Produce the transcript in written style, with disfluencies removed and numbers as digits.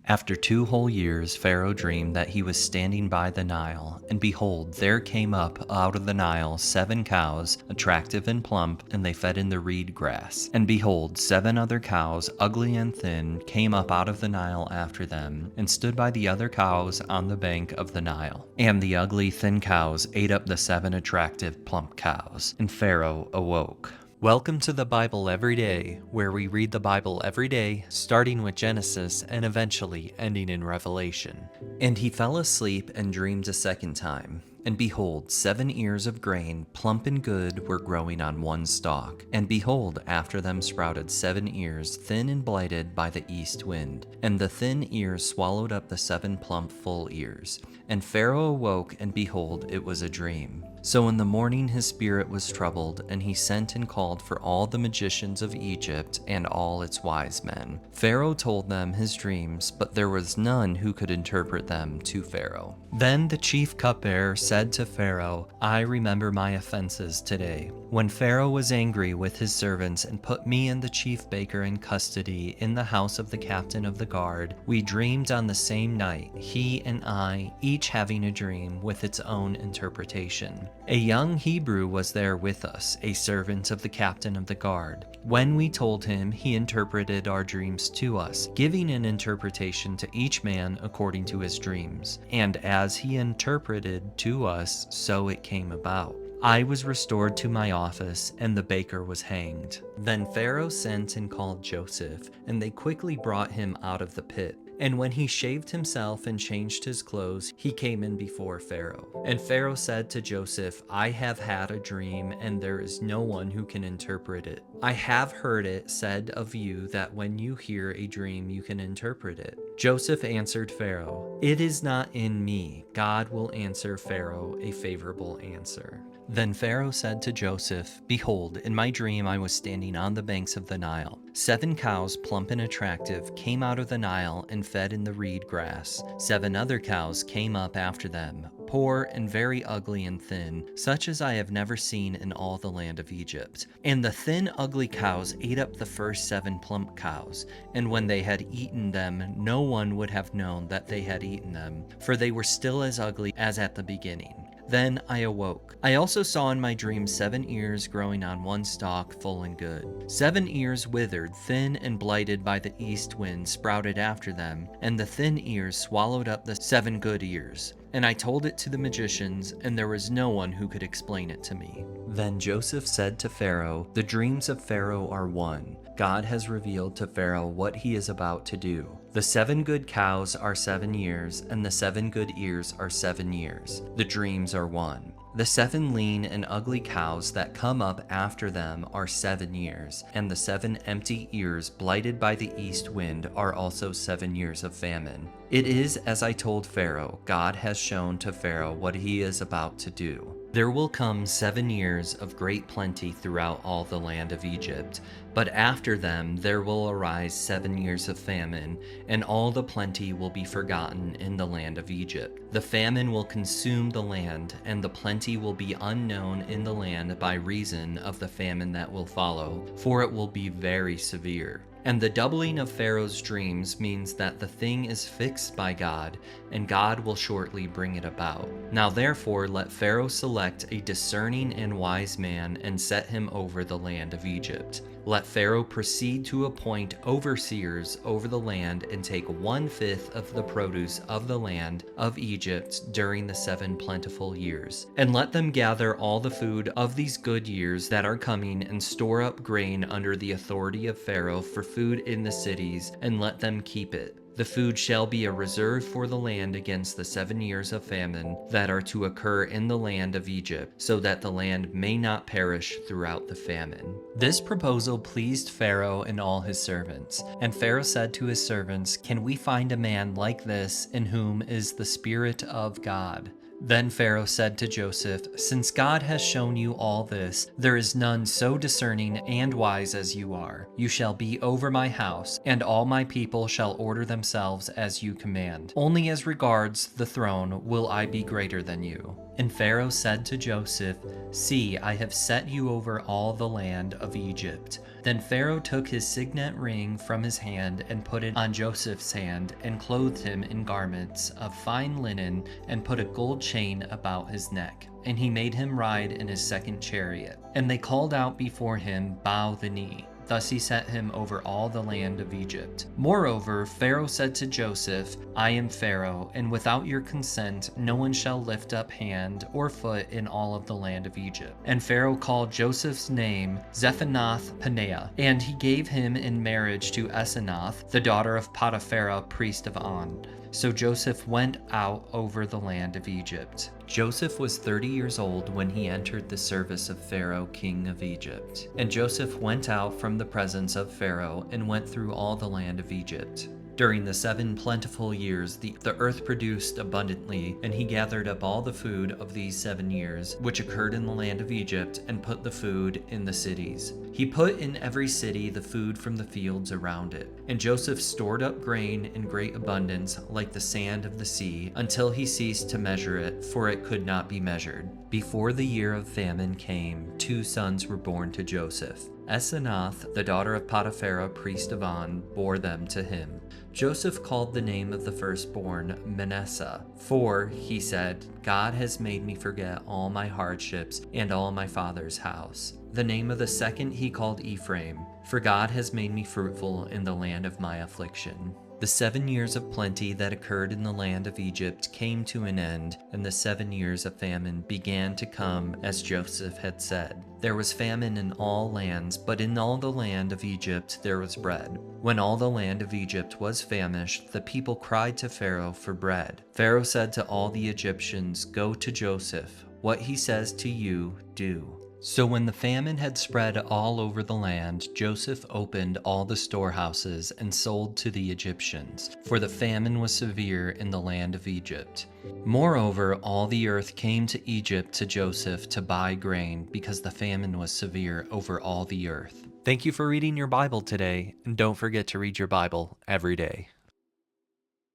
After 2 whole years, Pharaoh dreamed that he was standing by the Nile, and behold, there came up out of the Nile 7 cows, attractive and plump, and they fed in the reed grass. And behold, 7 other cows, ugly and thin, came up out of the Nile after them, and stood by the other cows on the bank of the Nile. And the ugly, thin cows ate up the 7 attractive, plump cows, and Pharaoh awoke. Welcome to the Bible Every Day, where we read the Bible every day, starting with Genesis and eventually ending in Revelation. And he fell asleep and dreamed a second time. And behold, 7 ears of grain, plump and good, were growing on one stalk. And behold, after them sprouted 7 ears, thin and blighted by the east wind. And the thin ears swallowed up the 7 plump full ears. And Pharaoh awoke, and behold, it was a dream. So in the morning his spirit was troubled, and he sent and called for all the magicians of Egypt and all its wise men. Pharaoh told them his dreams, but there was none who could interpret them to Pharaoh. Then the chief cupbearer said to Pharaoh, I remember my offenses today, when Pharaoh was angry with his servants and put me and the chief baker in custody in the house of the captain of the guard. We dreamed on the same night, he and I, each having a dream with its own interpretation. A young Hebrew was there with us, a servant of the captain of the guard. When we told him, he interpreted our dreams to us, giving an interpretation to each man according to his dreams. And as he interpreted to us, so it came about. I was restored to my office, and the baker was hanged. Then Pharaoh sent and called Joseph, and they quickly brought him out of the pit. And when he shaved himself and changed his clothes, he came in before Pharaoh. And Pharaoh said to Joseph, I have had a dream, and there is no one who can interpret it. I have heard it said of you that when you hear a dream, you can interpret it. Joseph answered Pharaoh, It is not in me. God will answer Pharaoh a favorable answer. Then Pharaoh said to Joseph, Behold, in my dream I was standing on the banks of the Nile. 7 cows, plump and attractive, came out of the Nile and fed in the reed grass. 7 other cows came up after them, poor and very ugly and thin, such as I have never seen in all the land of Egypt. And the thin, ugly cows ate up the first 7 plump cows, and when they had eaten them, no one would have known that they had eaten them, for they were still as ugly as at the beginning. Then I awoke. I also saw in my dream 7 ears growing on one stalk, full and good. 7 ears withered, thin and blighted by the east wind, sprouted after them, and the thin ears swallowed up the 7 good ears. And I told it to the magicians, and there was no one who could explain it to me. Then Joseph said to Pharaoh, The dreams of Pharaoh are one. God has revealed to Pharaoh what he is about to do. The 7 good cows are 7 years, and the 7 good ears are 7 years. The dreams are one. The 7 lean and ugly cows that come up after them are 7 years, and the 7 empty ears blighted by the east wind are also 7 years of famine. It is as I told Pharaoh. God has shown to Pharaoh what he is about to do. There will come 7 years of great plenty throughout all the land of Egypt, but after them there will arise 7 years of famine, and all the plenty will be forgotten in the land of Egypt. The famine will consume the land, and the plenty will be unknown in the land by reason of the famine that will follow, for it will be very severe. And the doubling of Pharaoh's dreams means that the thing is fixed by God, and God will shortly bring it about. Now therefore let Pharaoh select a discerning and wise man and set him over the land of Egypt. Let Pharaoh proceed to appoint overseers over the land and take 1/5 of the produce of the land of Egypt during the 7 plentiful years. And let them gather all the food of these good years that are coming and store up grain under the authority of Pharaoh for food in the cities, and let them keep it. The food shall be a reserve for the land against the 7 years of famine that are to occur in the land of Egypt, so that the land may not perish throughout the famine. This proposal pleased Pharaoh and all his servants. And Pharaoh said to his servants, Can we find a man like this in whom is the Spirit of God? Then Pharaoh said to Joseph, Since God has shown you all this, there is none so discerning and wise as you are. You shall be over my house, and all my people shall order themselves as you command. Only as regards the throne will I be greater than you. And Pharaoh said to Joseph, "See, I have set you over all the land of Egypt." Then Pharaoh took his signet ring from his hand and put it on Joseph's hand, and clothed him in garments of fine linen, and put a gold chain about his neck. And he made him ride in his second chariot. And they called out before him, "Bow the knee." Thus he set him over all the land of Egypt. Moreover, Pharaoh said to Joseph, "I am Pharaoh, and without your consent no one shall lift up hand or foot in all of the land of Egypt." And Pharaoh called Joseph's name Zephanath-paneah, and he gave him in marriage to Asenath, the daughter of Potiphar, priest of On. So Joseph went out over the land of Egypt. Joseph was 30 years old when he entered the service of Pharaoh, king of Egypt. And Joseph went out from the presence of Pharaoh and went through all the land of Egypt. During the 7 plentiful years, the earth produced abundantly, and he gathered up all the food of these 7 years, which occurred in the land of Egypt, and put the food in the cities. He put in every city the food from the fields around it. And Joseph stored up grain in great abundance, like the sand of the sea, until he ceased to measure it, for it could not be measured. Before the year of famine came, 2 sons were born to Joseph. Asenath, the daughter of Potiphar, priest of On, bore them to him. Joseph called the name of the firstborn Manasseh, for, he said, "God has made me forget all my hardships and all my father's house." The name of the second he called Ephraim, for God has made me fruitful in the land of my affliction. The 7 years of plenty that occurred in the land of Egypt came to an end, and the 7 years of famine began to come, as Joseph had said. There was famine in all lands, but in all the land of Egypt there was bread. When all the land of Egypt was famished, the people cried to Pharaoh for bread. Pharaoh said to all the Egyptians, "Go to Joseph. What he says to you, do." So when the famine had spread all over the land, Joseph opened all the storehouses and sold to the Egyptians, for the famine was severe in the land of Egypt. Moreover, all the earth came to Egypt to Joseph to buy grain, because the famine was severe over all the earth. Thank you for reading your Bible today, and don't forget to read your Bible every day.